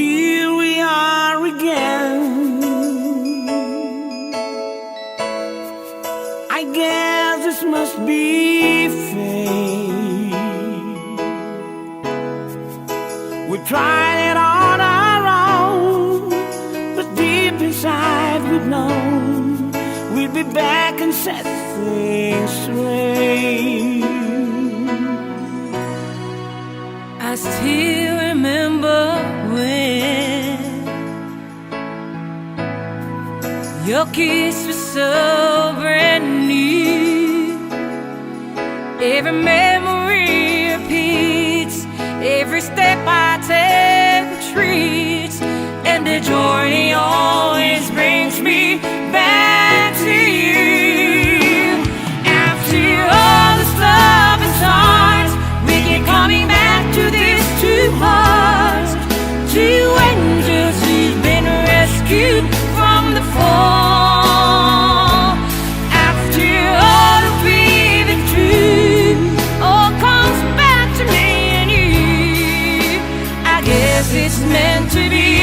here we are again. I guess this must be fate. We tried it on our own, but deep inside we've known we'd be back and set things straight. I still remember when your kiss was so brand new. Every memory repeats, every step I take retreats, and the journey always brings me back to you. After all the love and stars, we keep coming back to these two hearts, two angels who've been rescued from the fall. After all that we've been through, all comes back to me and you. I guess it's meant to be.